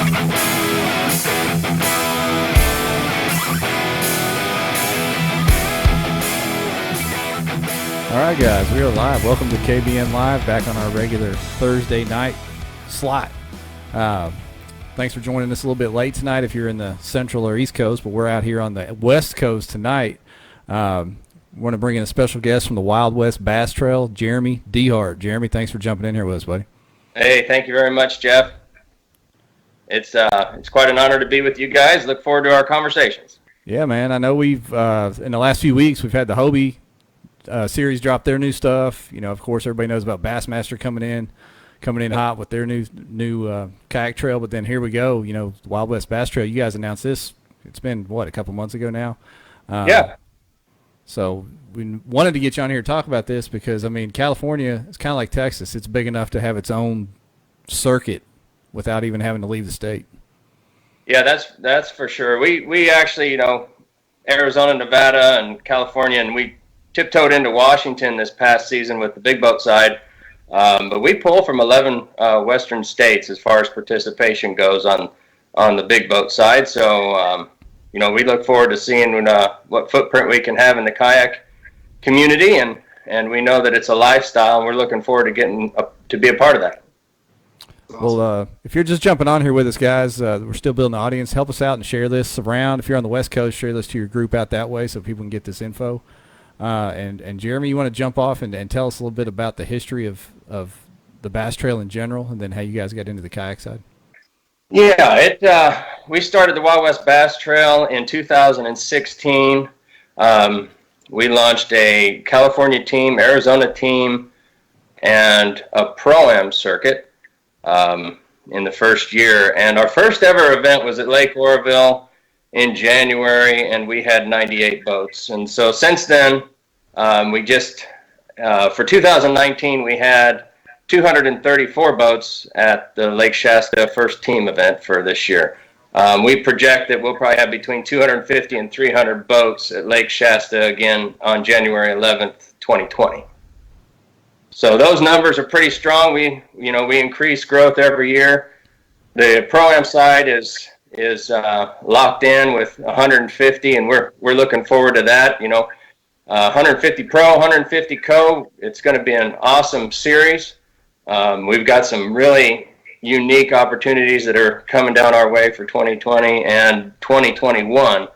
All right, guys, we are live. Welcome to KBN Live, back on our regular Thursday night slot. Thanks for joining us a little bit late tonight if you're in the Central or East Coast, but we're out here on the West Coast tonight. We want to bring in a special guest from the Wild West Bass Trail, Jeremy Dehart. Jeremy, thanks for jumping in here with us, buddy. Hey, thank you very much, Jeff. It's quite an honor to be with you guys. Look forward to our conversations. Yeah, man. I know we've in the last few weeks we've had the Hobie series drop their new stuff. You know, of course, everybody knows about Bassmaster coming in hot with their new kayak trail. But then here we go. You know, Wild West Bass Trail. You guys announced this. It's been a couple months ago now. Yeah. So we wanted to get you on here to talk about this because I mean, California is kind of like Texas. It's big enough to have its own circuit without even having to leave the state. Yeah, that's for sure. We actually, you know, Arizona, Nevada, and California, and we tiptoed into Washington this past season with the big boat side, but we pull from 11 western states as far as participation goes on the big boat side. So, you know, we look forward to seeing what footprint we can have in the kayak community, and we know that it's a lifestyle, and we're looking forward to getting to be a part of that. Well, if you're just jumping on here with us, guys, we're still building the audience. Help us out and share this around. If you're on the West Coast, share this to your group out that way so people can get this info. And Jeremy, you want to jump off and tell us a little bit about the history of the Bass Trail in general, and then how you guys got into the kayak side? Yeah, we started the Wild West Bass Trail in 2016. We launched a California team, Arizona team, and a Pro-Am circuit in the first year. And our first ever event was at Lake Oroville in January, and we had 98 boats. And so since then, we just, for 2019, we had 234 boats at the Lake Shasta first team event for this year. We project that we'll probably have between 250 and 300 boats at Lake Shasta again on January 11th, 2020. So those numbers are pretty strong. We increase growth every year. The Pro-Am side is locked in with 150, and we're looking forward to that. You know, 150 Pro, 150 Co. It's going to be an awesome series. We've got some really unique opportunities that are coming down our way for 2020 and 2021.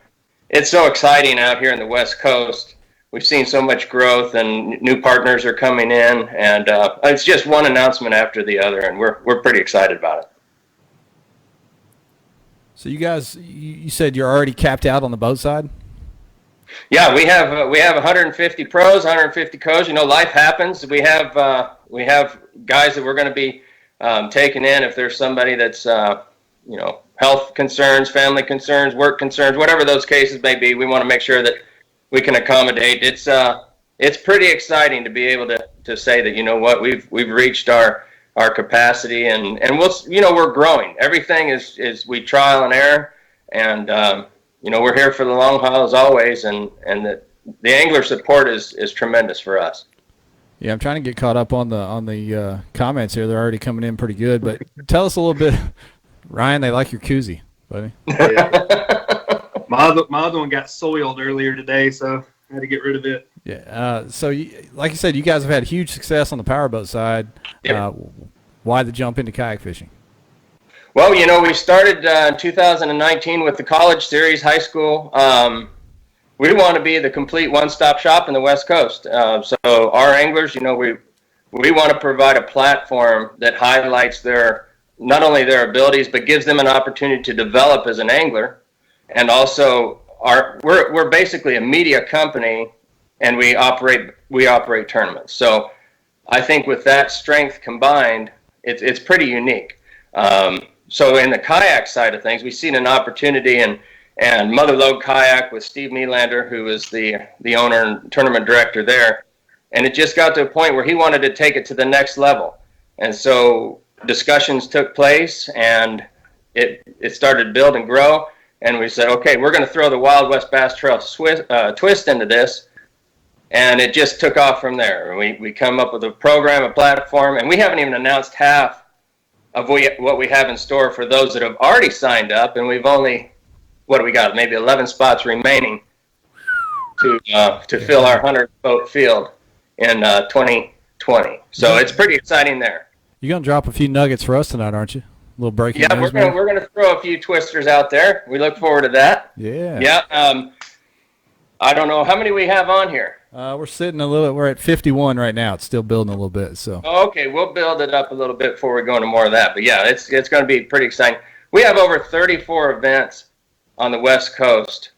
It's so exciting out here in the West Coast. We've seen so much growth, and new partners are coming in, and it's just one announcement after the other, and we're pretty excited about it. So you guys, you said you're already capped out on the boat side? Yeah, we have 150 pros, 150 co's. You know, life happens. We have guys that we're going to be taking in if there's somebody that's you know, health concerns, family concerns, work concerns, whatever those cases may be. We want to make sure that we can accommodate. It's pretty exciting to be able to say that, you know what, we've reached our capacity, and we're growing. Everything is we trial and error, and you know, we're here for the long haul as always, and the angler support is tremendous for us. Yeah, I'm trying to get caught up on the comments here. They're already coming in pretty good, but tell us a little bit, Ryan. They like your koozie, buddy. My other one got soiled earlier today, so I had to get rid of it. Yeah. So, like you said, you guys have had huge success on the powerboat side. Yep. Why the jump into kayak fishing? Well, you know, we started in 2019 with the college series, high school. We want to be the complete one-stop shop in the West Coast. So our anglers, you know, we want to provide a platform that highlights not only their abilities, but gives them an opportunity to develop as an angler. And also, we're basically a media company, and we operate tournaments. So I think with that strength combined, it's pretty unique. So in the kayak side of things, we've seen an opportunity, and Mother Lode Kayak with Steve Nylander, who is the owner and tournament director there, and it just got to a point where he wanted to take it to the next level. And so discussions took place, and it started to build and grow. And we said, okay, we're going to throw the Wild West Bass Trail twist into this. And it just took off from there. We come up with a program, a platform, and we haven't even announced half of what we have in store for those that have already signed up, and we've only, what do we got? Maybe 11 spots remaining to fill our 100-boat field in 2020. So it's pretty exciting there. You're gonna drop a few nuggets for us tonight, aren't you? A little breaking news. Yeah, we're gonna throw a few twisters out there. We look forward to that. Yeah. Yeah. I don't know how many we have on here. We're sitting a little. We're at 51 right now. It's still building a little bit. So. Okay, we'll build it up a little bit before we go into more of that. But yeah, it's going to be pretty exciting. We have over 34 events on the West Coast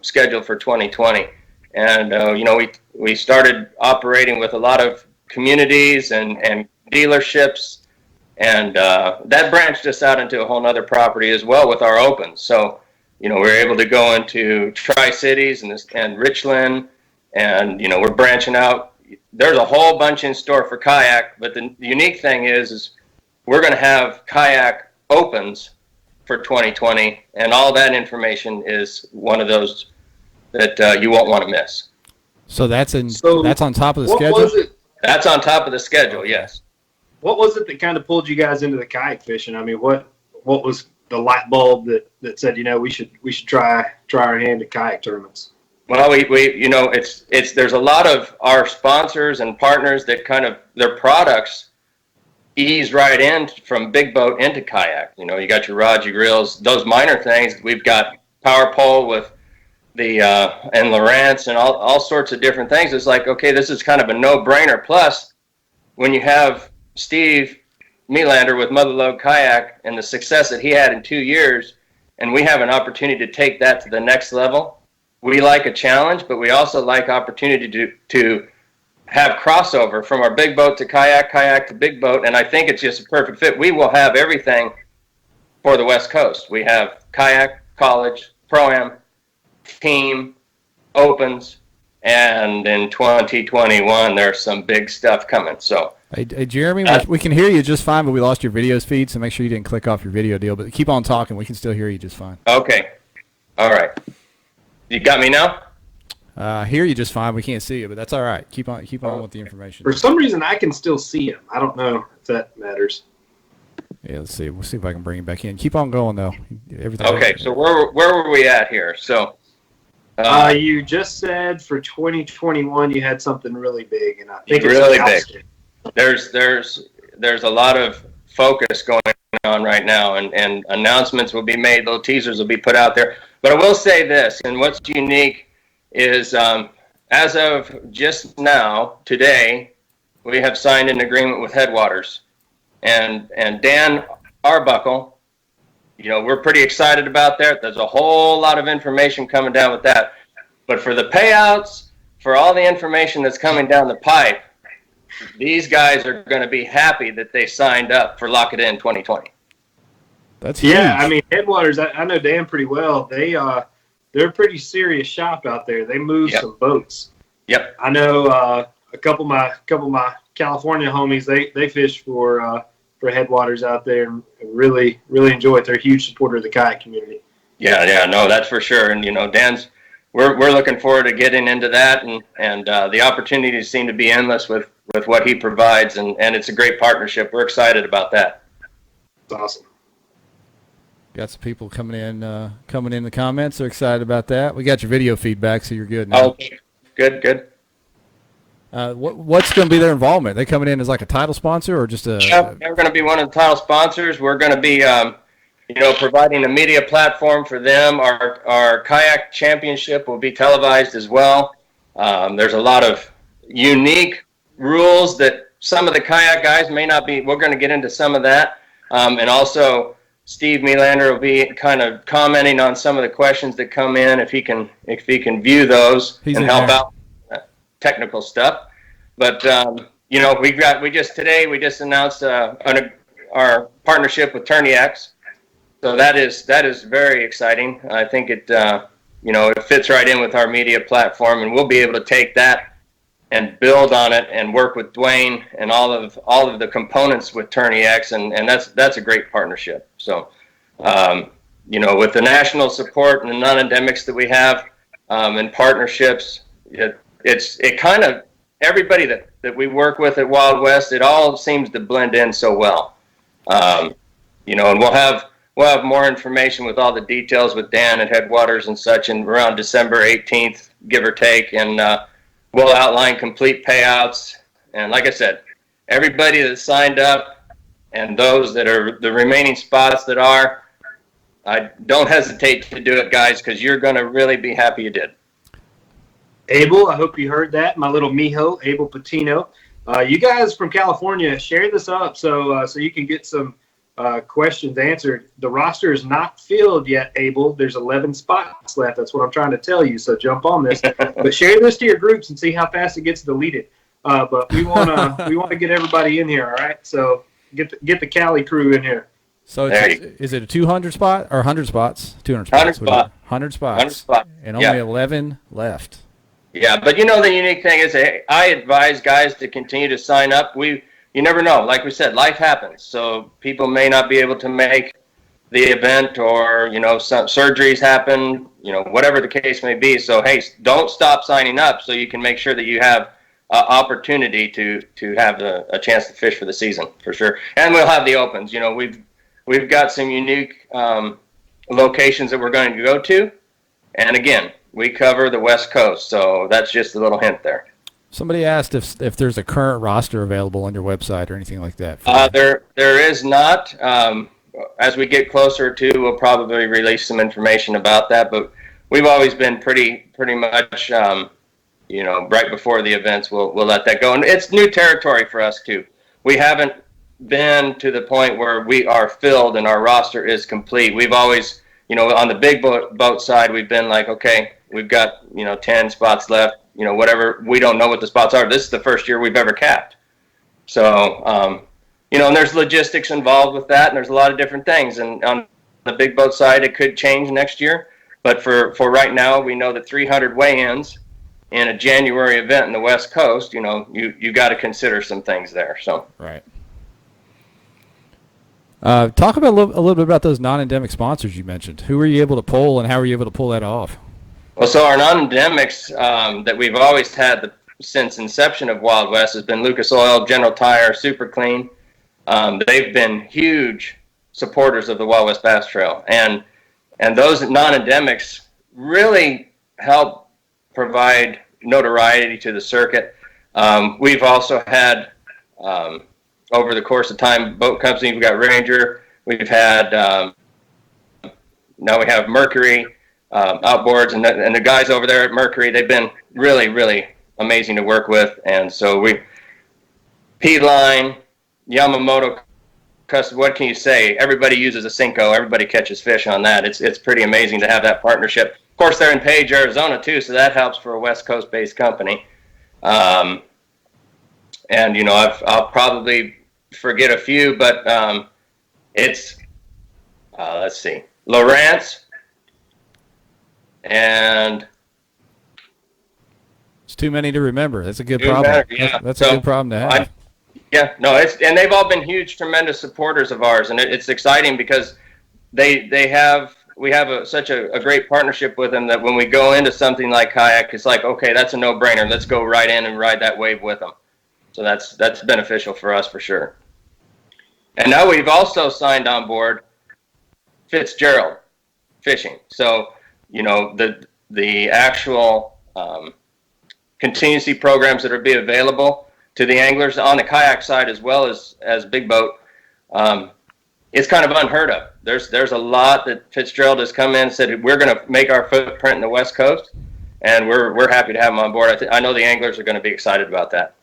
scheduled for 2020, and we started operating with a lot of communities and dealerships, and that branched us out into a whole other property as well with our opens. So we're able to go into Tri-Cities and Richland. And, we're branching out. There's a whole bunch in store for Kayak, but the unique thing is we're going to have Kayak opens for 2020, and all that information is one of those that you won't want to miss. So that's on top of the schedule? Was it? That's on top of the schedule, yes. What was it that kind of pulled you guys into the kayak fishing? I mean, what was the light bulb that said, we should try our hand at kayak tournaments? Well, there's a lot of our sponsors and partners that kind of their products ease right in from big boat into kayak. You got your rods, your reels, those minor things. We've got power pole with the and Lowrance and all sorts of different things. It's like, okay, this is kind of a no-brainer. Plus, when you have Steve Melander with Motherlode Kayak and the success that he had in 2 years, and we have an opportunity to take that to the next level. We like a challenge, but we also like opportunity to have crossover from our big boat to kayak, kayak to big boat, and I think it's just a perfect fit. We will have everything for the West Coast. We have kayak, college, pro-am, team, opens, and in 2021 there's some big stuff coming. So, hey Jeremy, we can hear you just fine, but we lost your video feed, so make sure you didn't click off your video deal. But keep on talking; we can still hear you just fine. Okay, all right. You got me now? I hear you just fine. We can't see you, but that's all right. Keep on with the information. For some reason, I can still see him. I don't know if that matters. Yeah, let's see. We'll see if I can bring him back in. Keep on going, though. Everything. Okay, so where were we at here? So, you just said for 2021 you had something really big, and I think it's really big. There's a lot of focus going on right now, and announcements will be made. Little teasers will be put out there. But I will say this, and what's unique is as of just now, today, we have signed an agreement with Headwaters. And Dan Arbuckle, we're pretty excited about that. There's a whole lot of information coming down with that. But for the payouts, for all the information that's coming down the pipe, these guys are going to be happy that they signed up for Lock It In 2020. That's huge. Yeah, I mean, Headwaters, I know Dan pretty well. They're a pretty serious shop out there. They move some boats. Yep. I know a couple of my California homies. They fish for Headwaters out there and really enjoy it. They're a huge supporter of the kayak community. Yeah, no, that's for sure. And Dan's we're looking forward to getting into that, and the opportunities seem to be endless with what he provides, and it's a great partnership. We're excited about that. It's awesome. Got some people coming in the comments. They're excited about that. We got your video feedback, so you're good now. Okay, good. What's going to be their involvement? They coming in as like a title sponsor or just a? Yeah, they're going to be one of the title sponsors. We're going to be, providing a media platform for them. Our kayak championship will be televised as well. There's a lot of unique rules that some of the kayak guys may not be. We're going to get into some of that, and also Steve Melander will be kind of commenting on some of the questions that come in if he can view those and help out technical stuff. But we just announced our partnership with TourneyX, so that is very exciting. I think it fits right in with our media platform, and we'll be able to take that and build on it and work with Dwayne and all of the components with TourneyX, and that's a great partnership. So, with the national support and the non-endemics that we have and partnerships, it kind of everybody that we work with at Wild West, it all seems to blend in so well. And we'll have more information with all the details with Dan at Headwaters and such, and around December 18th, give or take, and we'll outline complete payouts. And like I said, everybody that signed up and those that are the remaining spots that are, I don't hesitate to do it, guys, because you're going to really be happy you did. Abel, I hope you heard that. My little mijo, Abel Patino. You guys from California, share this up so you can get some questions answered. The roster is not filled yet, Abel. There's 11 spots left. That's what I'm trying to tell you. So jump on this. But share this to your groups and see how fast it gets deleted. But we want to get everybody in here. All right. So get the Cali crew in here. So is it a 200 spot or 100 spots? 200 spots. 100 spots. 100 spots. And only 11 left. Yeah, but the unique thing is I advise guys to continue to sign up. You never know. Like we said, life happens. So people may not be able to make the event, or, some surgeries happen, whatever the case may be. So, hey, don't stop signing up so you can make sure that you have opportunity to have a chance to fish for the season, for sure. And we'll have the opens. We've got some unique locations that we're going to go to. And again, we cover the West Coast, so that's just a little hint there. Somebody asked if there's a current roster available on your website or anything like that. There is not. As we get closer to, we'll probably release some information about that. But we've always been pretty much, right before the events, we'll let that go. And it's new territory for us too. We haven't been to the point where we are filled and our roster is complete. We've always, on the big boat side, we've been like, okay, we've got 10 spots left. Whatever. We don't know what the spots are. This is the first year we've ever capped. So, and there's logistics involved with that, and there's a lot of different things. And on the big boat side, it could change next year. But for right now, we know that 300 weigh-ins in a January event in the West Coast, you got to consider some things there. So right. Talk about a little bit about those non-endemic sponsors you mentioned. Who were you able to pull, and how were you able to pull that off? Well, so our non-endemics that we've always had since inception of Wild West has been Lucas Oil, General Tire, Super Clean. They've been huge supporters of the Wild West Bass Trail, and those non-endemics really help provide notoriety to the circuit. We've also had, over the course of time, boat companies. We've got Ranger. We've had now we have Mercury outboards, and the guys over there at Mercury, they've been really, really amazing to work with. And so P-Line, Yamamoto, what can you say? Everybody uses a Cinco. Everybody catches fish on that. It's pretty amazing to have that partnership. Of course, they're in Page, Arizona, too, so that helps for a West Coast-based company. And, I'll probably forget a few, but it's, let's see, Lowrance, and it's too many to remember. That's a good problem. Yeah. That's a good problem to have. And they've all been huge, tremendous supporters of ours, and it's exciting because we have such a great partnership with them that when we go into something like Kayak, it's like, okay, that's a no-brainer. Let's go right in and ride that wave with them. So that's beneficial for us for sure. And now we've also signed on board Fitzgerald Fishing. So, the actual contingency programs that are be available to the anglers on the kayak side as well as big boat, it's kind of unheard of. There's a lot that Fitzgerald has come in and said, we're going to make our footprint in the West Coast, and we're happy to have them on board. I know the anglers are going to be excited about that.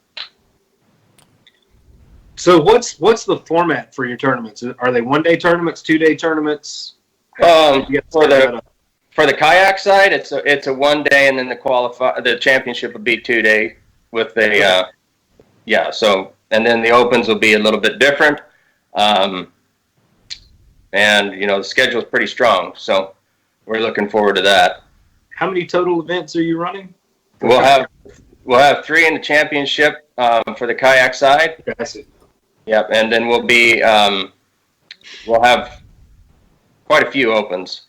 So what's the format for your tournaments? Are they one-day tournaments, two-day tournaments? For the kayak side, it's a 1 day, and then the championship would be 2 day with the So and then the opens will be a little bit different, and the schedule is pretty strong, so we're looking forward to that. How many total events are you running? We'll have 3 in the championship for the kayak side. That's it. Yep, and then we'll have quite a few opens.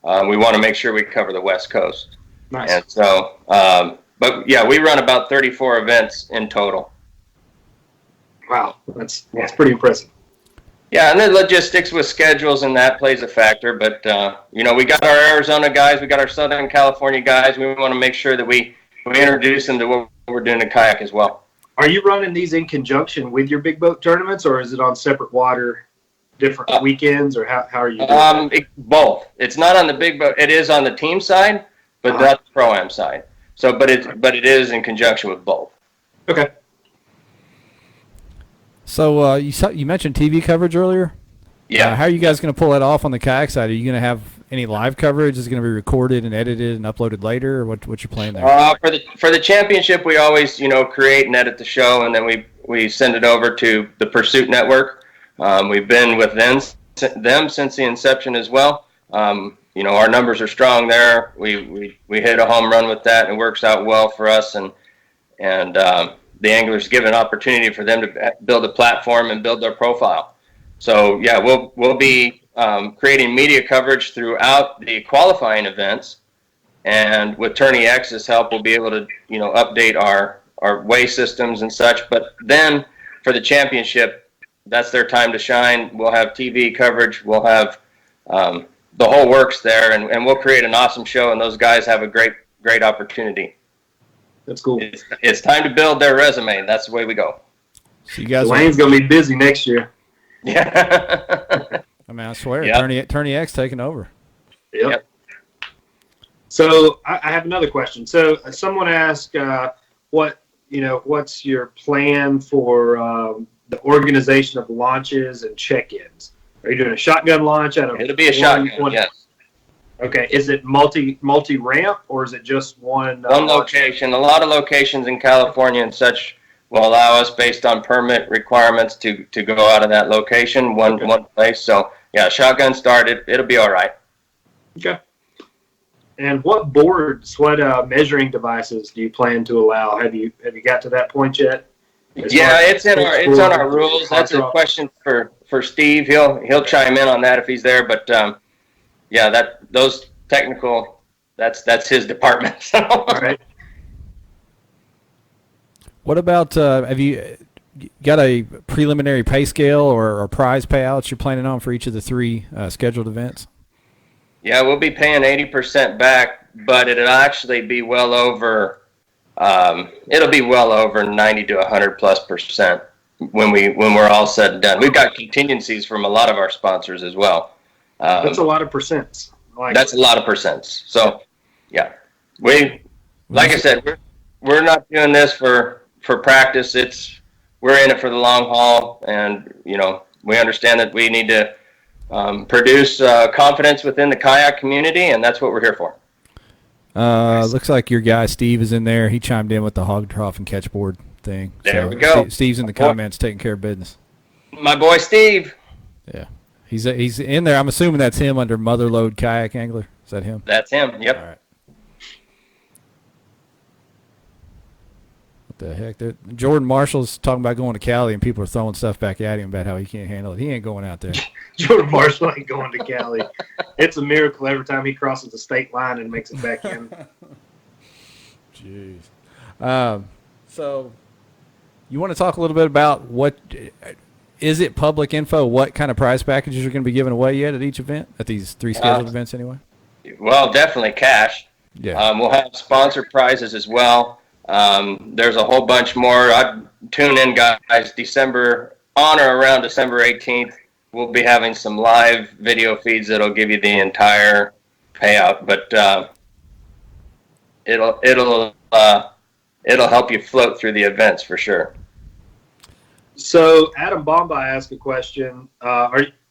We want to make sure we cover the West Coast. Nice. And so, we run about 34 events in total. Wow, that's pretty impressive. Yeah, and the logistics with schedules and that plays a factor. But we got our Arizona guys, we got our Southern California guys. We want to make sure that we introduce them to what we're doing in kayak as well. Are you running these in conjunction with your big boat tournaments, or is it on separate water, different weekends, or how are you doing both. It's not on the big boat. It is on the team side, but not the pro-am side. So, but it is in conjunction with both. Okay. So you mentioned TV coverage earlier. Yeah. How are you guys going to pull that off on the kayak side? Are you going to have any live coverage? Is it going to be recorded and edited and uploaded later, or what's your plan there? For the championship, we always create and edit the show, and then we send it over to the Pursuit Network. We've been with them since the inception as well. Our numbers are strong there. We hit a home run with that, and it works out well for us. And the anglers give an opportunity for them to build a platform and build their profile. So yeah, we'll be creating media coverage throughout the qualifying events, and with Tourney X's help, we'll be able to update our weigh systems and such. But then for the championship, that's their time to shine. We'll have TV coverage. We'll have the whole works there, and we'll create an awesome show, and those guys have a great opportunity. That's cool. It's time to build their resume. That's the way we go. So you guys, Dwayne's gonna be busy next year. Yeah. I mean, I swear, Yep. Tourney X taking over. Yep. So I have another question. So someone asked, what's your plan for the organization of launches and check-ins? Are you doing a shotgun launch out of? It'll be a shotgun. Yes. Okay. Is it multi ramp, or is it just one? One location. A lot of locations in California and such will allow us, based on permit requirements, to go out of that location, one place. So yeah, shotgun started. It'll be all right. Okay. And what measuring devices do you plan to allow? Have you got to that point yet? Yeah, it's on our rules. That's a question for Steve. He'll chime in on that if he's there. But those technical, that's his department. So. All right. What about have you got a preliminary pay scale or prize payouts you're planning on for each of the three scheduled events? Yeah, we'll be paying 80% back, but it'll actually be well over. It'll be well over 90 to 100+% when we're all said and done. We've got contingencies from a lot of our sponsors as well. That's a lot of percents. That's a lot of percents. So, yeah, like I said, we're not doing this for practice. We're in it for the long haul, and we understand that we need to produce confidence within the kayak community, and that's what we're here for. Looks like your guy Steve is in there. He chimed in with the hog trough and catchboard thing. There we go. Steve's in the comments taking care of business. My boy Steve. Yeah, he's in there. I'm assuming that's him under Motherlode Kayak Angler. Is that him? That's him. Yep. All right. What the heck? Jordan Marshall's talking about going to Cali, and people are throwing stuff back at him about how he can't handle it. He ain't going out there. Jordan Marshall ain't going to Cali. It's a miracle every time he crosses the state line and makes it back in. Jeez. So you want to talk a little bit about what is it public info? What kind of prize packages are going to be given away yet at each event, at these three scheduled events anyway? Well, definitely cash. Yeah. We'll have sponsored prizes as well. There's a whole bunch more. Tune in, guys. December on or around December 18th. We'll be having some live video feeds that'll give you the entire payout, but it'll help you float through the events for sure. So Adam Bombay asked a question.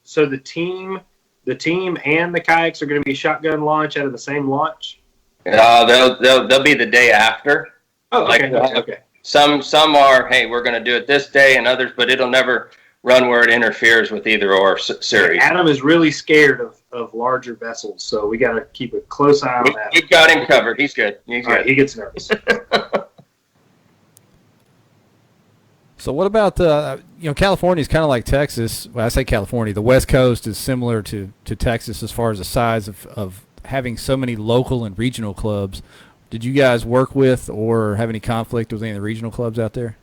So the team and the kayaks are going to be shotgun launch out of the same launch? They'll be the day after. Oh, okay. Okay. Some are, hey, we're going to do it this day, and others, but it'll never run where it interferes with either or series. Adam is really scared of larger vessels, so we got to keep a close eye on that. We've got him covered. He's good. He's good. Right, he gets nervous. So what about California is kind of like Texas. Well, I say California. The West Coast is similar to Texas as far as the size of having so many local and regional clubs. Did you guys work with or have any conflict with any of the regional clubs out there?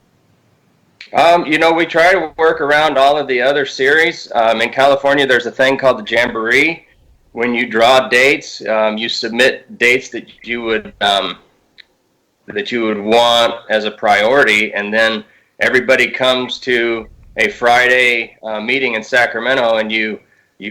We try to work around all of the other series. In California, there's a thing called the Jamboree. When you draw dates, you submit dates that you would want as a priority, and then everybody comes to a Friday meeting in Sacramento, and you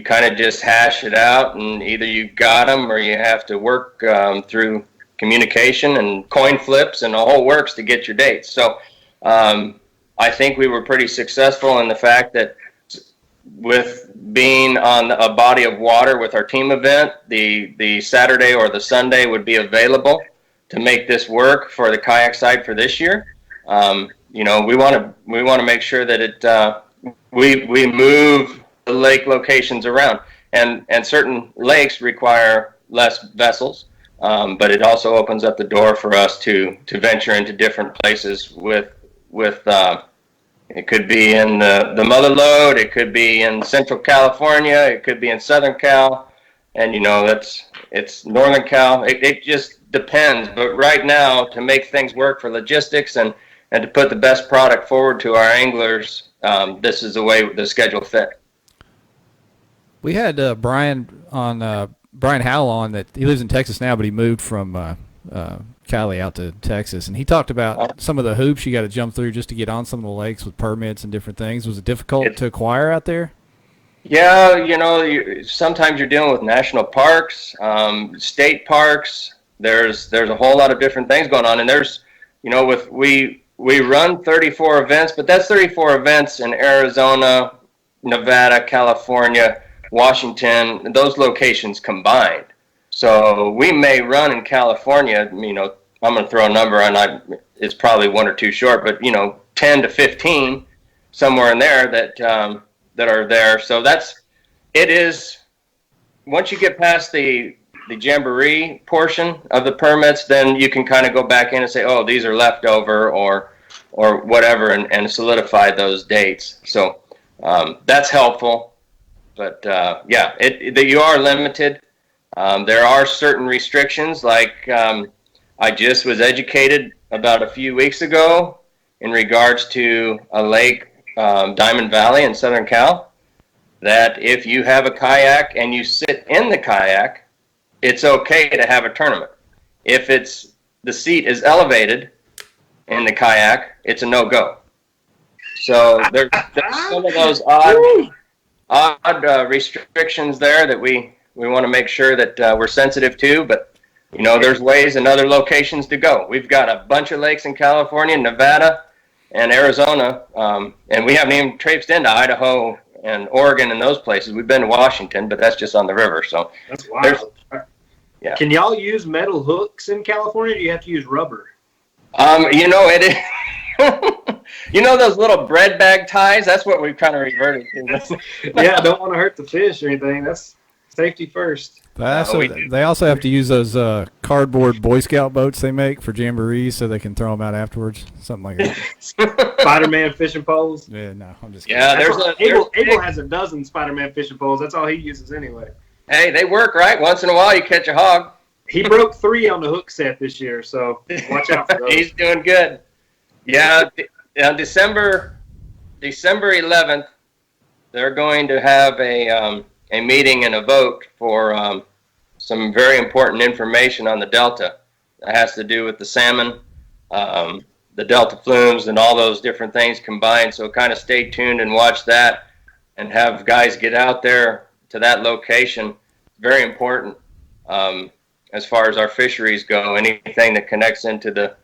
kind of just hash it out, and either you got them or you have to work through communication and coin flips and the whole works to get your dates. So I think we were pretty successful in the fact that with being on a body of water with our team event, the Saturday or the Sunday would be available to make this work for the kayak side for this year. We want to make sure that we move the lake locations around, and certain lakes require less vessels, but it also opens up the door for us to venture into different places with it could be in the Mother Lode, it could be in Central California, it could be in Southern Cal, and it's Northern Cal. It just depends. But right now, to make things work for logistics and to put the best product forward to our anglers, this is the way the schedule fit. We had Brian Howell on. That he lives in Texas now, but he moved from Cali out to Texas, and he talked about some of the hoops you got to jump through just to get on some of the lakes with permits and different things. Was it difficult to acquire out there? Yeah, sometimes you're dealing with national parks, state parks. There's a whole lot of different things going on, and there's, we run 34 events, but that's 34 events in Arizona, Nevada, California, Washington, those locations combined. So we may run in California, I'm going to throw a number on, it's probably one or two short, but 10 to 15 somewhere in there that are there. So it is, once you get past the Jamboree portion of the permits, then you can kind of go back in and say, oh, these are leftover or whatever, and solidify those dates. So that's helpful. But you are limited. There are certain restrictions, like I just was educated about a few weeks ago in regards to a lake, Diamond Valley in Southern Cal, that if you have a kayak and you sit in the kayak, it's okay to have a tournament. If the seat is elevated in the kayak, it's a no-go. So there's some of those odd restrictions there that we want to make sure that we're sensitive to, but there's ways and other locations to go. We've got a bunch of lakes in California, Nevada, and Arizona, and we haven't even traipsed into Idaho and Oregon and those places. We've been to Washington, but that's just on the river. So that's wild. Yeah. Can y'all use metal hooks in California, or do you have to use rubber? It is. Those little bread bag ties? That's what we've kind of reverted to. Yeah, I don't want to hurt the fish or anything. That's safety first. They also have to use those cardboard Boy Scout boats they make for jamborees so they can throw them out afterwards. Something like that. Spider-Man fishing poles? Yeah, no, I'm just kidding. Yeah, Abel has a dozen Spider-Man fishing poles. That's all he uses anyway. Hey, they work, right? Once in a while you catch a hog. He broke 3 on the hook set this year, so watch out for those. He's doing good. Yeah, on December 11th, they're going to have a meeting and a vote for some very important information on the Delta. That has to do with the salmon, the Delta flumes, and all those different things combined. So kind of stay tuned and watch that, and have guys get out there to that location. Very important as far as our fisheries go. Anything that connects into the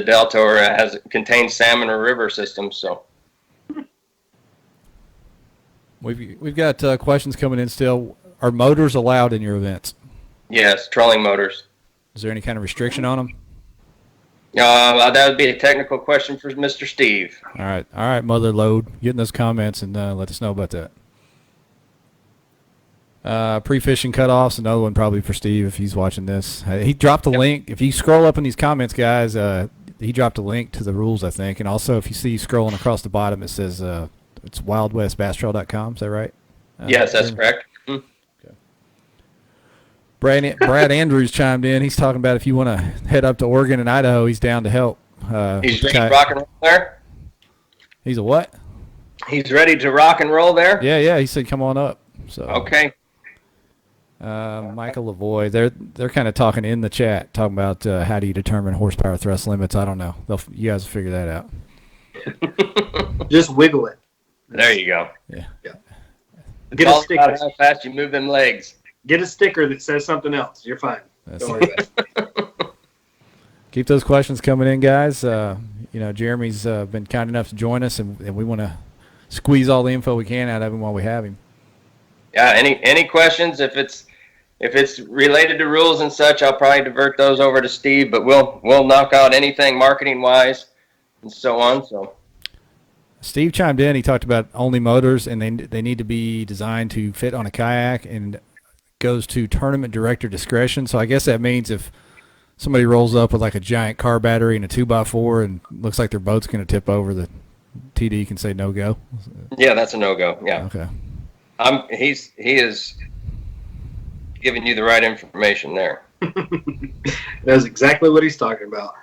Delta or contains salmon or river systems. So. We've got questions coming in still. Are motors allowed in your events? Yes, trolling motors. Is there any kind of restriction on them? That would be a technical question for Mr. Steve. All right, Mother Lode. Get in those comments and let us know about that. Pre-fishing cutoffs, another one probably for Steve if he's watching this. He dropped a link. If you scroll up in these comments, guys, he dropped a link to the rules, I think. And also, if you see scrolling across the bottom, it says it's wildwestbasstrail.com. Is that right? Yes, that's correct. Okay. Brad Andrews chimed in. He's talking about if you want to head up to Oregon and Idaho, he's down to help. He's ready to rock and roll there? He's a what? He's ready to rock and roll there? Yeah. He said, come on up. So Okay. Michael Lavoie, they're kind of talking in the chat, talking about how do you determine horsepower thrust limits. I don't know. You guys will figure that out. Just wiggle it. There you go. Yeah. Get a sticker. How fast you move them legs. Get a sticker that says something else. You're fine. Don't worry about it. Keep those questions coming in, guys. Jeremy's been kind enough to join us, and we want to squeeze all the info we can out of him while we have him. Yeah. Any questions? If it's related to rules and such, I'll probably divert those over to Steve. But we'll knock out anything marketing wise and so on. So. Steve chimed in. He talked about only motors, and they need to be designed to fit on a kayak, and goes to tournament director discretion. So I guess that means if somebody rolls up with like a giant car battery and a 2x4 and looks like their boat's going to tip over, the TD can say no go. Yeah, that's a no go. Yeah. Okay. He is giving you the right information there. That's exactly what he's talking about.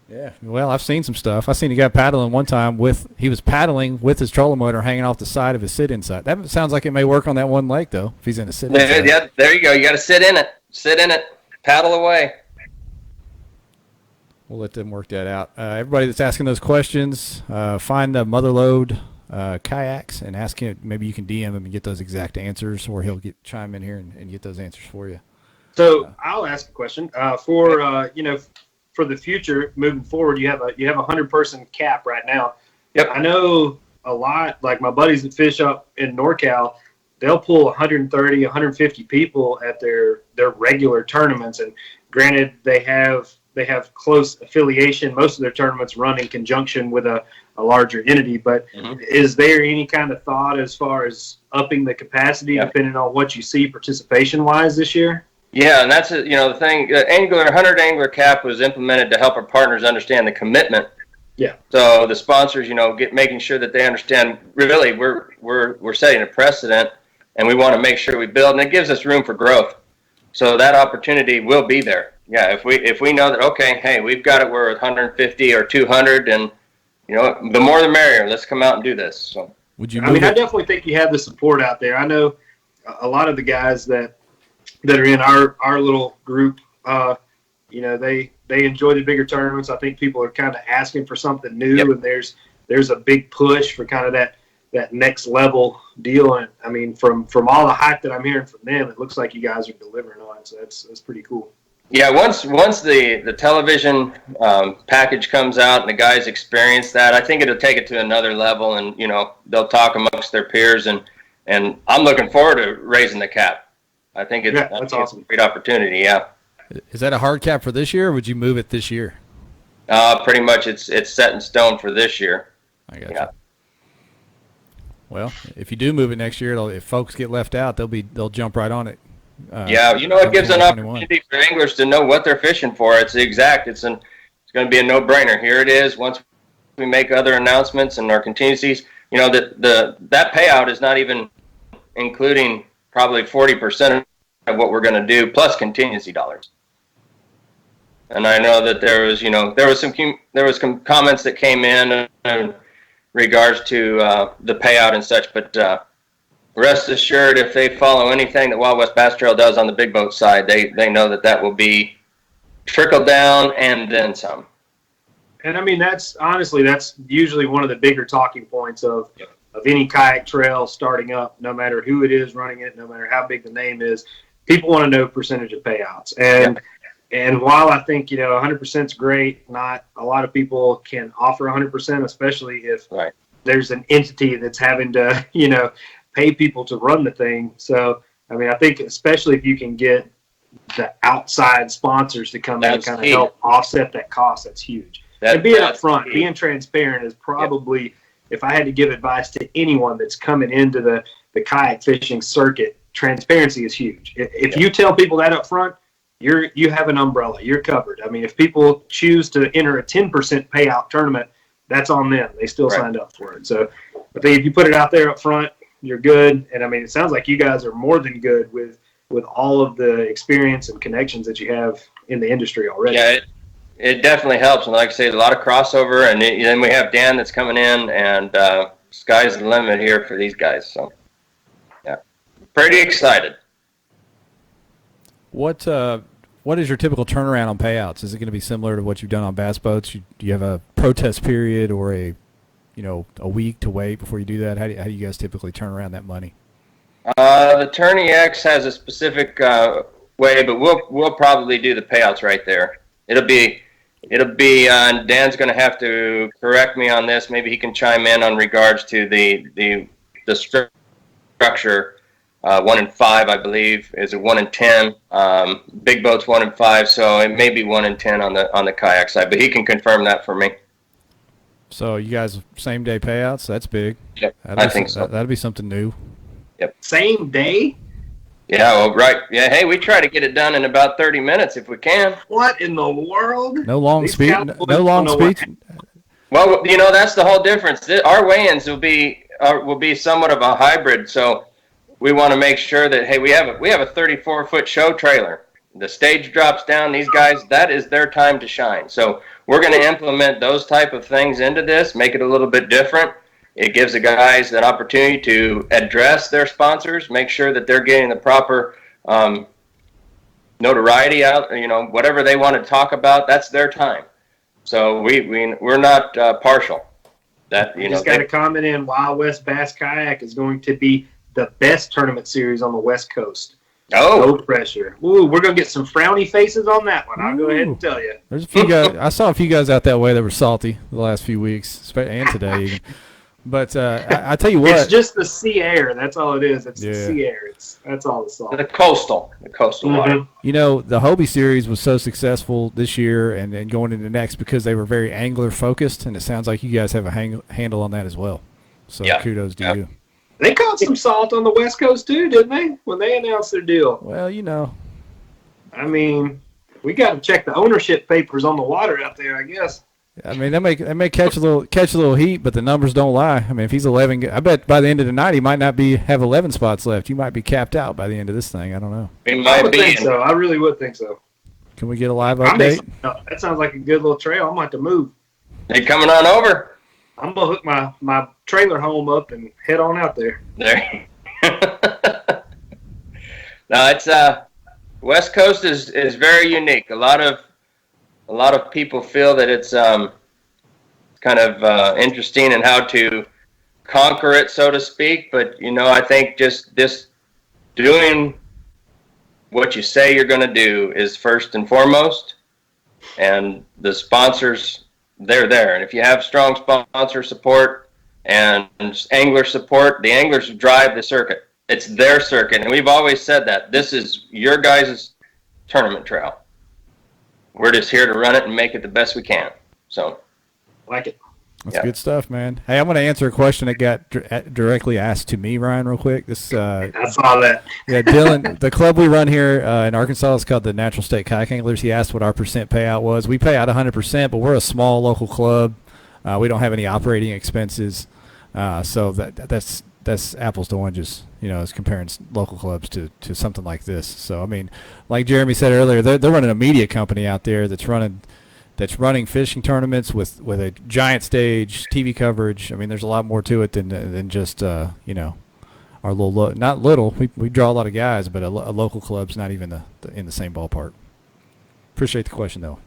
Yeah, well, I've seen some stuff. I seen a guy paddling one time he was paddling with his trolling motor hanging off the side of his sit-in side. That sounds like it may work on that one lake, though, if he's in a sit-in side. Yeah, there you go. You got to sit in it, paddle away. We'll let them work that out. Everybody that's asking those questions, find the Motherlode kayaks and ask him. Maybe you can DM him and get those exact answers, or he'll chime in here and get those answers for you. So I'll ask a question. For the future, moving forward, you have a 100-person cap right now. Yep. I know a lot, like my buddies that fish up in NorCal, they'll pull 130, 150 people at their regular tournaments. And granted, they have close affiliation. Most of their tournaments run in conjunction with a larger entity. But is there any kind of thought as far as upping the capacity, depending on what you see participation-wise this year? Yeah, and that's the thing. 100 angler cap was implemented to help our partners understand the commitment. Yeah. So the sponsors, making sure that they understand. Really, we're setting a precedent, and we want to make sure we build, and it gives us room for growth. So that opportunity will be there. Yeah, if we know that, okay, hey, we've got it. We're at 150 or 200, and the more the merrier. Let's come out and do this. So would you? I definitely think you have the support out there. I know a lot of the guys that are in our little group, they enjoy the bigger tournaments. I think people are kind of asking for something new, and there's a big push for kind of that next level deal. And I mean, from all the hype that I'm hearing from them, it looks like you guys are delivering on it. So that's pretty cool. Yeah, once the television package comes out and the guys experience that, I think it'll take it to another level, and they'll talk amongst their peers, and I'm looking forward to raising the cap. I think that's awesome. It's a great opportunity. Yeah. Is that a hard cap for this year, or would you move it this year? Pretty much, it's set in stone for this year. I got you. Well, if you do move it next year, if folks get left out, they'll jump right on it. It gives an opportunity for anglers to know what they're fishing for. It's exact. It's going to be a no-brainer. Here it is. Once we make other announcements and our contingencies, that payout is not even including probably 40% of what we're going to do, plus contingency dollars. And I know that there was some comments that came in regards to the payout and such, but rest assured, if they follow anything that Wild West Bass Trail does on the big boat side, they know that will be trickled down and then some. And I mean, that's usually one of the bigger talking points of any kayak trail starting up, no matter who it is running it, no matter how big the name is. People want to know percentage of payouts. And while I think, 100% is great, not a lot of people can offer 100%, especially if there's an entity that's having to, pay people to run the thing. So, I mean, I think especially if you can get the outside sponsors to come in and kind of help offset that cost, that's huge. And being upfront, being transparent is probably, if I had to give advice to anyone that's coming into the kayak fishing circuit, transparency is huge. If you tell people that up front, you have an umbrella. You're covered. I mean, if people choose to enter a 10% payout tournament, that's on them. They still signed up for it. So I think if you put it out there up front, you're good. And I mean, it sounds like you guys are more than good with all of the experience and connections that you have in the industry already. Yeah, it definitely helps. And like I say, a lot of crossover, and then we have Dan that's coming in, and sky's the limit here for these guys. So, yeah, pretty excited. What is your typical turnaround on payouts? Is it going to be similar to what you've done on bass boats? Do you have a protest period or a week to wait before you do that? How do you guys typically turn around that money? The Tourney X has a specific way, but we'll probably do the payouts right there. It'll be. And Dan's going to have to correct me on this. Maybe he can chime in on regards to the structure. 1 in 5, I believe, is a 1 in 10. Big boats 1 in 5, so it may be 1 in 10 on the kayak side, but he can confirm that for me. So you guys same day payouts? That's big. Yep, I think so. That'd be something new. Yep. Same day? Yeah, well, right. Yeah, hey, we try to get it done in about 30 minutes if we can. What in the world? No long speech. No long speech. Well, that's the whole difference. Our weigh-ins will be somewhat of a hybrid, so we want to make sure that, hey, we have a 34-foot show trailer. The stage drops down. These guys, that is their time to shine. So we're going to implement those type of things into this, make it a little bit different. It gives the guys an opportunity to address their sponsors, make sure that they're getting the proper notoriety out. Whatever they want to talk about, that's their time. So we're not partial. That just got a comment in. Wild West Bass Kayak is going to be the best tournament series on the West Coast. Oh, no pressure. Ooh, we're gonna get some frowny faces on that one. I'll go ahead and tell you. There's a few guys. I saw a few guys out that way that were salty the last few weeks, and today even. But I tell you what, it's just the sea air. That's all it is. It's the sea air. That's all the salt. The coastal water. The Hobie series was so successful this year and going into next because they were very angler focused, and it sounds like you guys have a handle on that as well. So kudos to you. They caught some salt on the West Coast too, didn't they? When they announced their deal. Well, I mean, we got to check the ownership papers on the water out there, I guess. I mean, they may catch a little heat, but the numbers don't lie. I mean, if he's 11, I bet by the end of the night he might not have 11 spots left. You might be capped out by the end of this thing. I don't know. I would think so. I really would think so. Can we get a live update? That sounds like a good little trail. I'm going to have to move. They coming on over. I'm going to hook my trailer home up and head on out there. There. No, it's West Coast is very unique. A lot of people feel that it's kind of interesting in how to conquer it, so to speak. But I think just doing what you say you're going to do is first and foremost, and the sponsors, they're there. And if you have strong sponsor support and angler support, the anglers drive the circuit. It's their circuit, and we've always said that this is your guys' tournament trail. We're just here to run it and make it the best we can. So, like it. That's good stuff, man. Hey, I'm going to answer a question that got directly asked to me, Ryan, real quick. I saw that. Yeah, Dylan, the club we run here in Arkansas is called the Natural State Kayak Anglers. He asked what our percent payout was. We pay out 100%, but we're a small local club. We don't have any operating expenses, so that's apples to oranges. As comparing local clubs to something like this. So I mean, like Jeremy said earlier, they're running a media company out there that's running fishing tournaments with a giant stage, TV coverage. I mean, there's a lot more to it than just our little not little. We draw a lot of guys, but a local club's not even in the same ballpark. Appreciate the question though,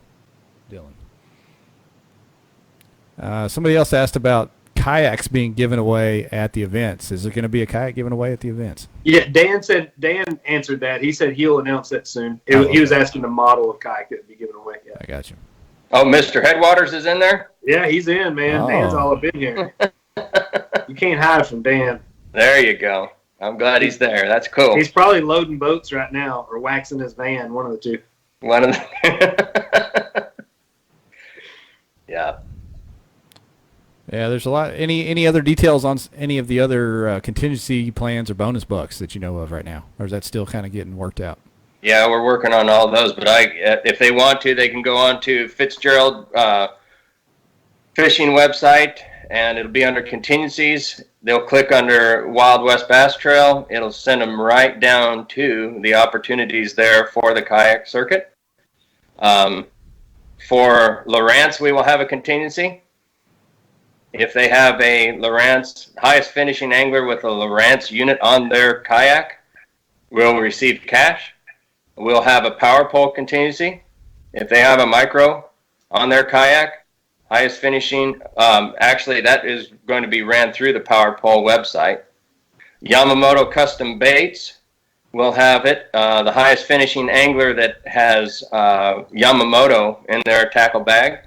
Dylan. Somebody else asked about kayaks being given away at the events. Is there going to be a kayak given away at the events? Yeah, Dan answered that. He said he'll announce that soon. He was asking the model of kayak that would be given away. Yeah. I got you. Oh, Mr. Headwaters is in there? Yeah, he's in, man. Oh. Dan's all up in here. You can't hide from Dan. There you go. I'm glad he's there. That's cool. He's probably loading boats right now or waxing his van, one of the two. One of the Yeah. Yeah, there's a lot. Any other details on any of the other contingency plans or bonus bucks that you know of right now, or is that still kind of getting worked out? Yeah, we're working on all those, but if they want to, they can go on to Fitzgerald fishing website, and it'll be under contingencies. They'll click under Wild West Bass Trail. It'll send them right down to the opportunities there for the kayak circuit. For Lowrance, we will have a contingency. If they have a Lowrance, highest finishing angler with a Lowrance unit on their kayak will receive cash. We'll have a power pole contingency. If they have a micro on their kayak, highest finishing, actually that is going to be ran through the power pole website. Yamamoto custom baits will have it. The highest finishing angler that has Yamamoto in their tackle bag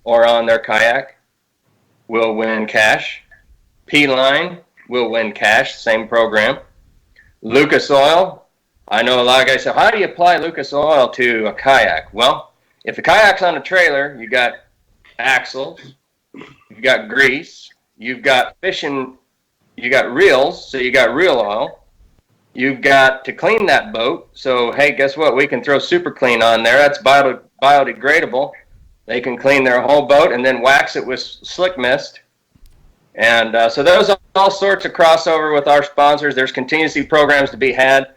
or on their kayak will win cash. P-Line will win cash, same program. Lucas Oil, I know a lot of guys say, how do you apply Lucas Oil to a kayak? Well, if the kayak's on a trailer, you got axles, you've got grease, you've got fishing, you got reels, so you got reel oil. You've got to clean that boat. So, hey, guess what? We can throw Super Clean on there. That's biodegradable. They can clean their whole boat and then wax it with slick mist. And so there's all sorts of crossover with our sponsors. There's contingency programs to be had.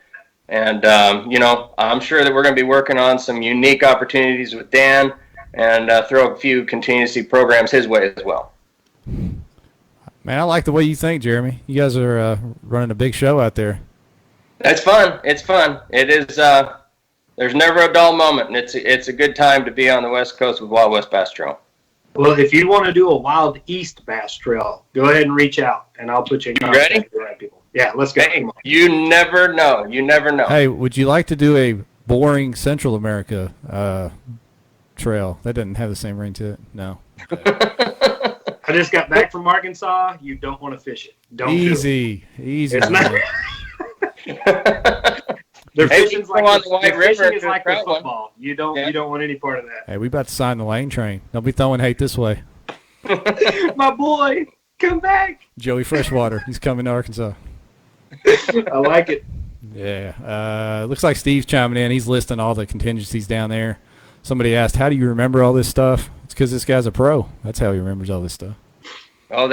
And, I'm sure that we're going to be working on some unique opportunities with Dan and throw a few contingency programs his way as well. Man, I like the way you think, Jeremy. You guys are running a big show out there. It's fun. It's fun. It is. There's never a dull moment, and it's a good time to be on the West Coast with Wild West Bass Trail. Well, if you want to do a Wild East Bass Trail, go ahead and reach out, and I'll put you in contact with the right people. Yeah, let's go. Hey, you never know. You never know. Hey, would you like to do a boring Central America trail? That doesn't have the same ring to it. No. I just got back from Arkansas. You don't want to fish it. Don't easy. do it. Easy. It's not. Their fishing's like football. You don't want any part of that. Hey, we about to sign the lane train. Don't be throwing hate this way. My boy, come back. Joey Freshwater. He's coming to Arkansas. I like it. Yeah. Looks like Steve's chiming in. He's listing all the contingencies down there. Somebody asked, how do you remember all this stuff? It's because this guy's a pro. That's how he remembers all this stuff. Oh,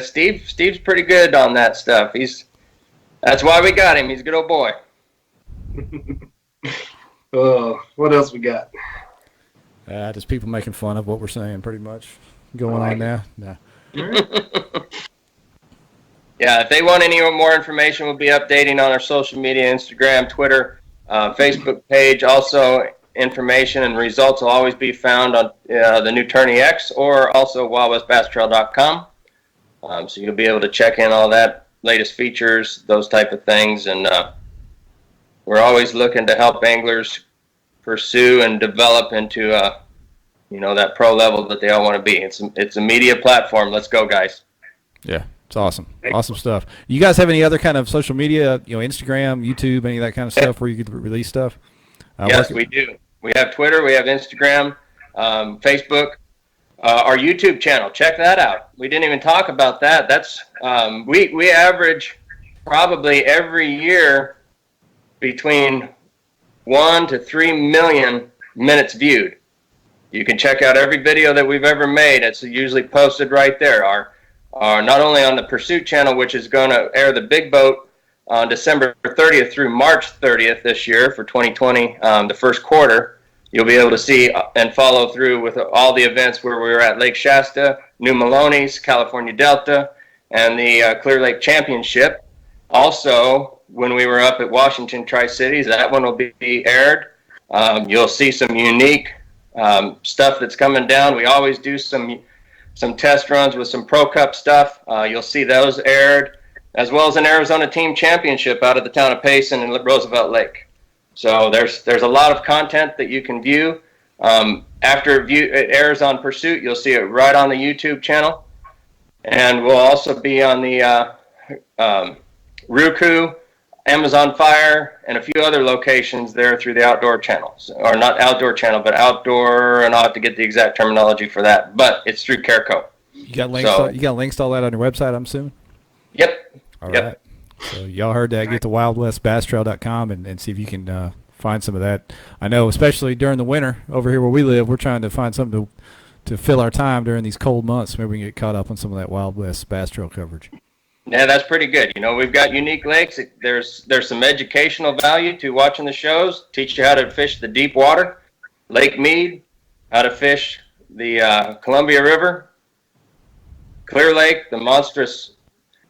Steve's pretty good on that stuff. That's why we got him. He's a good old boy. What else we got? Just people making fun of what we're saying, pretty much. Going on now? No. Yeah, if they want any more information, we'll be updating on our social media, Instagram, Twitter, Facebook page. Also, information and results will always be found on the new Tourney X or also wildwestbasstrail.com. So you'll be able to check in all that, latest features, those type of things. And we're always looking to help anglers pursue and develop into, that pro level that they all want to be. It's a media platform. Let's go, guys. Yeah, it's awesome. Awesome stuff. You guys have any other kind of social media, Instagram, YouTube, any of that kind of stuff where you could release stuff? Yes, we do. We have Twitter, we have Instagram, Facebook, our YouTube channel. Check that out. We didn't even talk about that. That's we average probably every year between 1 to 3 million minutes viewed. You can check out every video that we've ever made. It's usually posted right there. Our not only on the Pursuit channel, which is going to air the big boat on December 30th through March 30th this year for 2020, the first quarter. You'll be able to see and follow through with all the events where we were at Lake Shasta, New Maloney's, California Delta, and the Clear Lake Championship. Also, when we were up at Washington Tri-Cities, that one will be aired. You'll see some unique stuff that's coming down. We always do some test runs with some Pro Cup stuff. You'll see those aired, as well as an Arizona Team Championship out of the town of Payson and Roosevelt Lake. So there's a lot of content that you can view. After it airs on Pursuit, you'll see it right on the YouTube channel. And we'll also be on the Roku, Amazon Fire, and a few other locations there through the Outdoor channel. Or not Outdoor channel, but Outdoor, and I'll have to get the exact terminology for that. But it's through Careco. You got links to all that on your website, I'm assuming? Yep. All right. So y'all heard that. Get to wildwestbasstrail.com and see if you can find some of that. I know, especially during the winter over here where we live, we're trying to find something to fill our time during these cold months. Maybe we can get caught up on some of that Wild West Bass Trail coverage. Yeah, that's pretty good. We've got unique lakes. There's some educational value to watching the shows. Teach you how to fish the deep water. Lake Mead, how to fish the Columbia River, Clear Lake, the monstrous.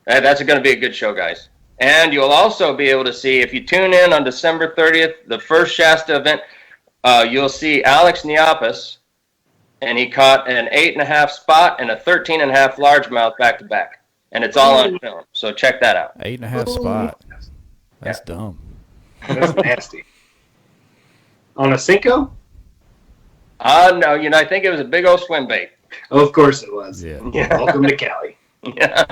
That's going to be a good show, guys. And you'll also be able to see, if you tune in on December 30th, the first Shasta event, you'll see Alex Niapis, and he caught an 8.5 spot and a 13.5 largemouth back to back. And it's all on film. So check that out. 8.5 spot. That's dumb. That's nasty. On a Cinco? No, I think it was a big old swim bait. Oh, of course it was. Yeah. Welcome to Cali. Yeah.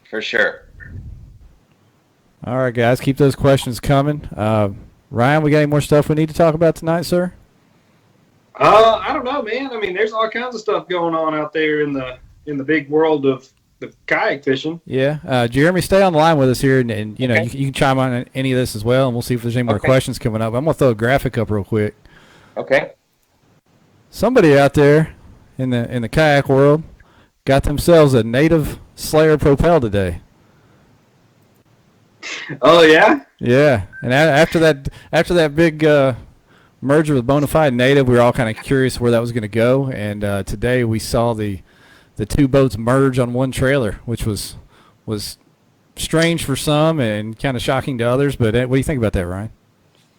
For sure. All right, guys, keep those questions coming. Ryan, we got any more stuff we need to talk about tonight, sir? I don't know, man. I mean, there's all kinds of stuff going on out there in the big world of the kayak fishing. Yeah. Jeremy, stay on the line with us here, and you can chime on any of this as well, and we'll see if there's any more questions coming up. I'm going to throw a graphic up real quick. Okay. Somebody out there in the kayak world got themselves a native Slayer Propel today. Oh, yeah? Yeah, and after that big merger with Bonafide Native, we were all kind of curious where that was going to go, and today we saw the two boats merge on one trailer, which was strange for some and kind of shocking to others. But what do you think about that, Ryan?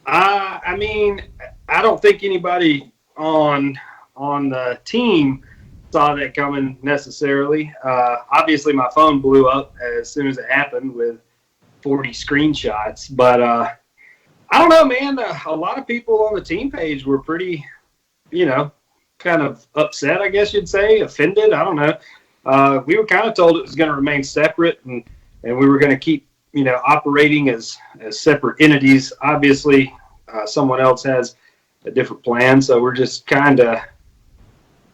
I mean, I don't think anybody on the team saw that coming necessarily. Obviously, my phone blew up as soon as it happened with 40 screenshots, but I don't know, man. A lot of people on the team page were pretty, kind of upset, I guess you'd say, offended. I don't know. We were kind of told it was going to remain separate, and we were going to keep, operating as separate entities. Obviously, someone else has a different plan, so we're just kind of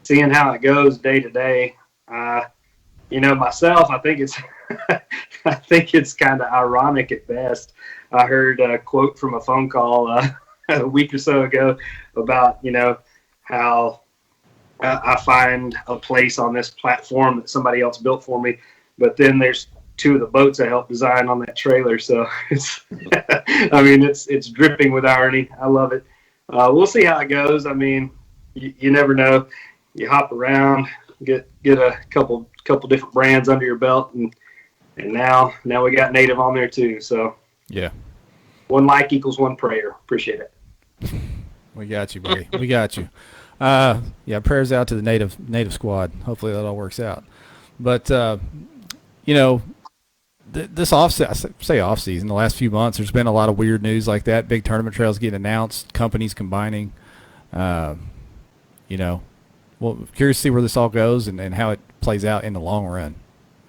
seeing how it goes day to day. Myself, I think it's kind of ironic at best. I heard a quote from a phone call a week or so ago about, how I find a place on this platform that somebody else built for me, but then there's two of the boats I helped design on that trailer. So it's dripping with irony. I love it. We'll see how it goes. I mean, you never know. You hop around, get a couple different brands under your belt, and now we got Native on there too. So yeah, one like equals one prayer. Appreciate it. We got you, buddy. We got you. Prayers out to the native squad. Hopefully that all works out. But this off season, the last few months, there's been a lot of weird news like that. Big tournament trails getting announced, companies combining. Well, curious to see where this all goes and how it plays out in the long run.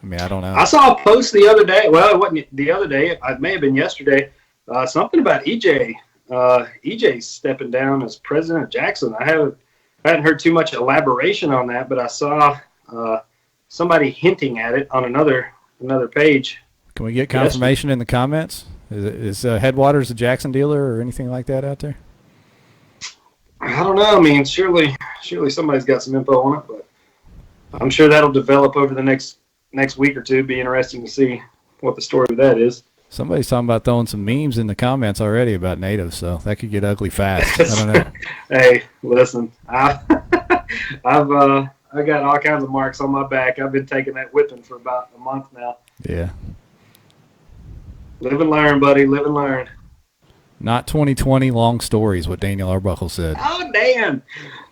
I mean, I don't know. I saw a post the other day. Well, it wasn't the other day. It may have been yesterday. Something about EJ. EJ's stepping down as president of Jackson. I hadn't heard too much elaboration on that, but I saw somebody hinting at it on another page. Can we get confirmation in the comments? Is Headwaters a Jackson dealer or anything like that out there? I don't know. I mean, surely somebody's got some info on it, but I'm sure that'll develop over the next week or two. Be interesting to see what the story of that is. Somebody's talking about throwing some memes in the comments already about natives, so that could get ugly fast. I don't know. Hey, listen, I've got all kinds of marks on my back. I've been taking that whipping for about a month now. Yeah. Live and learn, buddy. Live and learn. Not 2020 long stories, what Daniel Arbuckle said. Oh, Dan.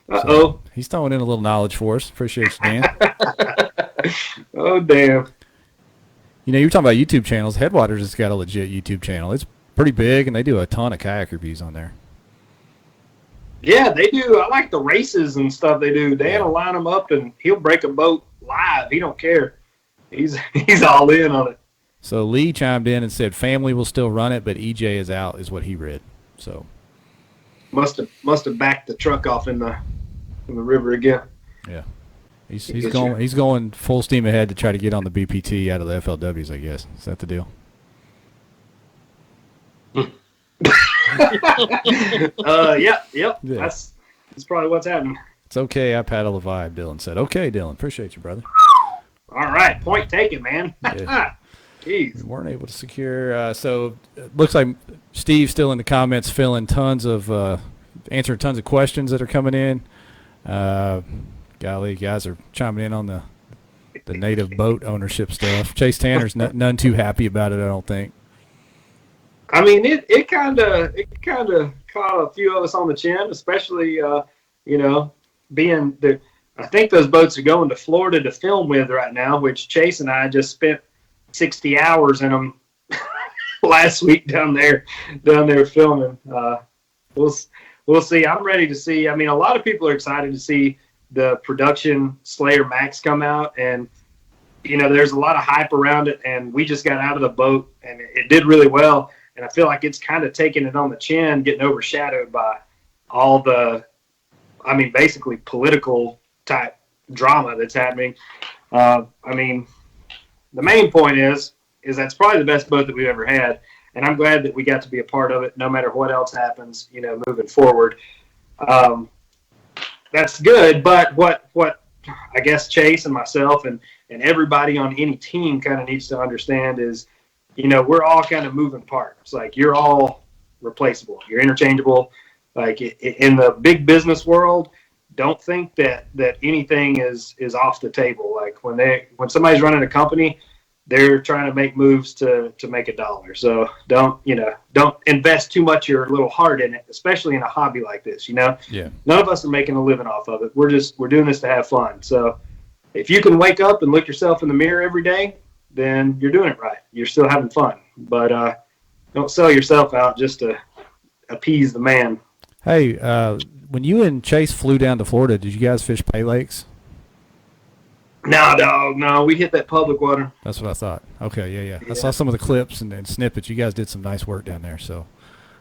Uh-oh. So he's throwing in a little knowledge for us. Appreciate you, Dan. Oh, damn. You're talking about YouTube channels. Headwaters has got a legit YouTube channel. It's pretty big, and they do a ton of kayak reviews on there. Yeah, they do. I like the races and stuff they do. Dan will line them up, and he'll break a boat live. He don't care. He's all in on it. So Lee chimed in and said family will still run it, but EJ is out, is what he read. So must have backed the truck off in the river again. Yeah, he's going full steam ahead to try to get on the BPT out of the FLWs. I guess is that the deal? Yep. Yeah. That's probably what's happening. It's okay. I paddle the vibe. Dylan said. Okay, Dylan. Appreciate you, brother. All right, point taken, man. Yeah. Jeez. We weren't able to secure. So it looks like Steve's still in the comments filling tons of answering tons of questions that are coming in. Golly, guys are chiming in on the native boat ownership stuff. Chase Tanner's none too happy about it, I don't think. I mean, it kind of caught a few of us on the chin, especially being the. I think those boats are going to Florida to film with right now, which Chase and I just spent 60 hours in them last week down there filming. We'll see. I'm ready to see. I mean, a lot of people are excited to see the production Slayer Max come out, and there's a lot of hype around it. And we just got out of the boat, and it did really well. And I feel like it's kind of taking it on the chin, getting overshadowed by all the, basically political type drama that's happening. The main point is that's probably the best boat that we've ever had, and I'm glad that we got to be a part of it. No matter what else happens, moving forward, that's good. But what I guess Chase and myself and everybody on any team kind of needs to understand is, we're all kind of moving parts. Like, you're all replaceable. You're interchangeable. Like, in the big business world, don't think that anything is off the table. Like, when somebody's running a company, they're trying to make moves to make a dollar. So don't invest too much of your little heart in it, especially in a hobby like this. Yeah. None of us are making a living off of it. We're doing this to have fun. So if you can wake up and look yourself in the mirror every day, then you're doing it right. You're still having fun. But don't sell yourself out just to appease the man. Hey, when you and Chase flew down to Florida, did you guys fish Pay Lakes? No, dog. No, we hit that public water. That's what I thought. Okay, yeah. I saw some of the clips and snippets. You guys did some nice work down there. So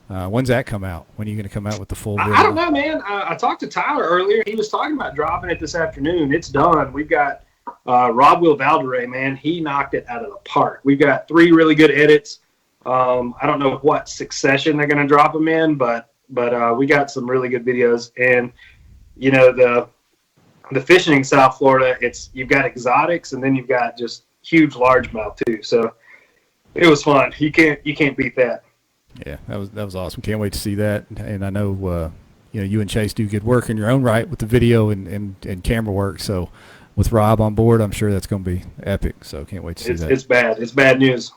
when's that come out? When are you going to come out with the full video? I don't know, man. I talked to Tyler earlier. He was talking about dropping it this afternoon. It's done. We've got Rob Will Valderay, man. He knocked it out of the park. We've got 3 really good edits. I don't know what succession they're going to drop them in, but we got some really good videos. And the fishing in South Florida, you've got exotics, and then you've got just huge largemouth too. So it was fun. You can't beat that. Yeah, that was awesome. Can't wait to see that. And I know you and Chase do good work in your own right with the video and camera work. So with Rob on board, I'm sure that's going to be epic. So can't wait to see that. It's bad. It's bad news.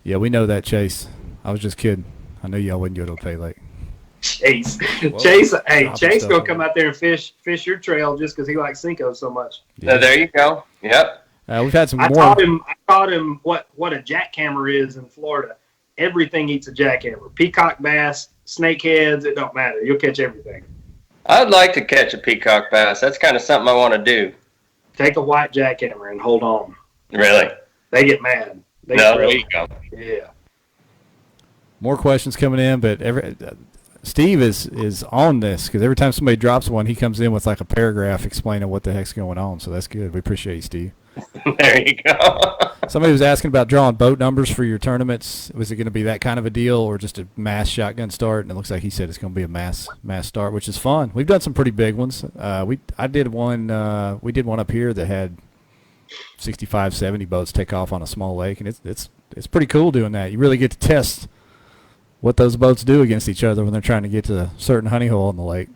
Yeah, we know that, Chase. I was just kidding. I know y'all wouldn't go to a Pay Lake. Chase gonna come out there and fish your trail just because he likes Cinco so much. Yeah. There you go. Yep. We've had some I more. taught him what a jackhammer is in Florida. Everything eats a jackhammer. Peacock bass, snakeheads, it don't matter. You'll catch everything. I'd like to catch a peacock bass. That's kind of something I want to do. Take a white jackhammer and hold on. Really? They get mad. There you go. Yeah. More questions coming in, but Steve is on this because every time somebody drops one, he comes in with like a paragraph explaining what the heck's going on. So that's good. We appreciate you, Steve. There you go. Somebody was asking about drawing boat numbers for your tournaments. Was it going to be that kind of a deal or just a mass shotgun start? And it looks like he said it's going to be a mass start, which is fun. We've done some pretty big ones. We did one up here that had 65, 70 boats take off on a small lake, and it's pretty cool doing that. You really get to test what those boats do against each other when they're trying to get to a certain honey hole in the lake.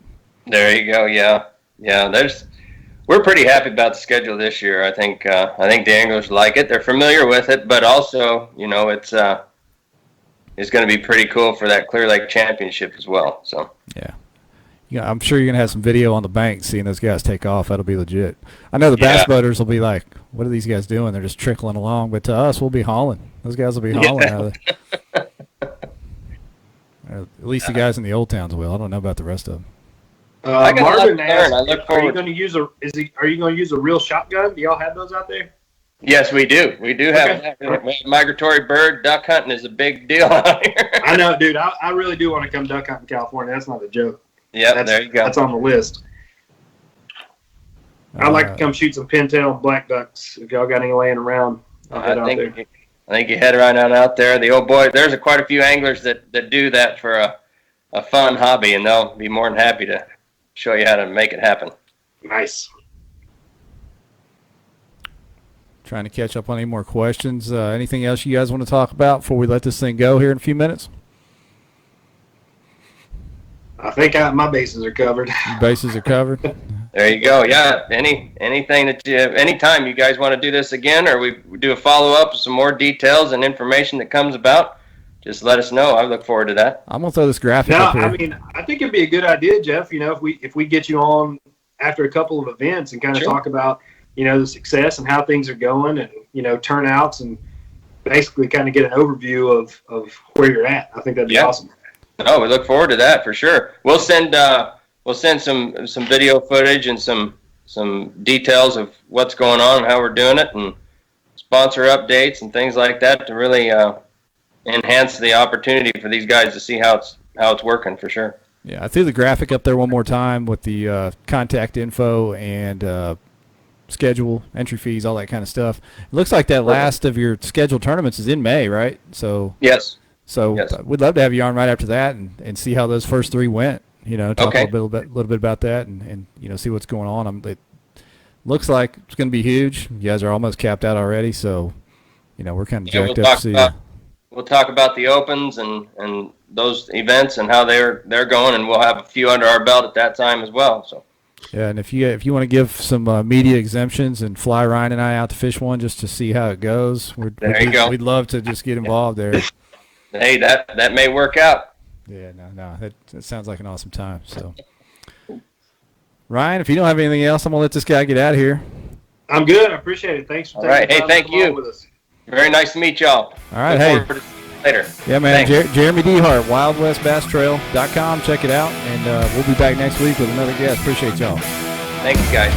There you go. Yeah. We're pretty happy about the schedule this year. I think the anglers like it. They're familiar with it, but also, it's going to be pretty cool for that Clear Lake Championship as well. So yeah, I'm sure you're gonna have some video on the bank seeing those guys take off. That'll be legit. I know the bass boaters will be like, "What are these guys doing? They're just trickling along." But to us, we'll be hauling. Those guys will be hauling out of there. At least the guys in the old towns will. I don't know about the rest of them. Marvin asked, are you going to use a real shotgun? Do y'all have those out there? Yes, we do. We do have migratory bird. Duck hunting is a big deal out here. I know, dude. I really do want to come duck hunting in California. That's not a joke. Yeah, there you go. That's on the list. I'd like to come shoot some pintail and black ducks. If y'all got any laying around, I'll head out there. I think you head right on out there. The old boy, there's quite a few anglers that do that for a fun hobby, and they'll be more than happy to show you how to make it happen. Nice. Trying to catch up on any more questions. Anything else you guys want to talk about before we let this thing go here in a few minutes? I think my bases are covered. Your bases are covered. There you go. Yeah. Anything that anytime you guys want to do this again, or we do a follow up with some more details and information that comes about, just let us know. I look forward to that. I'm gonna throw this graphic No, up here. I mean, I think it'd be a good idea, Jeff. If we get you on after a couple of events and kind of talk about the success and how things are going, and turnouts, and basically kind of get an overview of where you're at. I think that'd be awesome. No, we look forward to that for sure. We'll send some video footage and some details of what's going on and how we're doing it, and sponsor updates and things like that to really enhance the opportunity for these guys to see how it's working for sure. Yeah, I threw the graphic up there one more time with the contact info and schedule, entry fees, all that kind of stuff. It looks like that last of your scheduled tournaments is in May, right? So yes. So we'd love to have you on right after that and see how those first 3 went. Talk a little bit about that and see what's going on. It looks like it's going to be huge. You guys are almost capped out already, so we're kind of jacked up to see. We'll talk about the opens and those events and how they're going, and we'll have a few under our belt at that time as well. So. Yeah, and if you want to give some media exemptions and fly Ryan and I out to fish one just to see how it goes, we'd love to just get involved there. Hey, that may work out. Yeah, no, that sounds like an awesome time. So, Ryan, if you don't have anything else, I'm gonna let this guy get out of here. I'm good. I appreciate it. Thanks for taking the time thank to come you. on with us. Very nice to meet y'all. All right, hey. Later. Yeah, man. Jeremy Dehart, WildWestBassTrail.com. Check it out, and we'll be back next week with another guest. Appreciate y'all. Thank you, guys.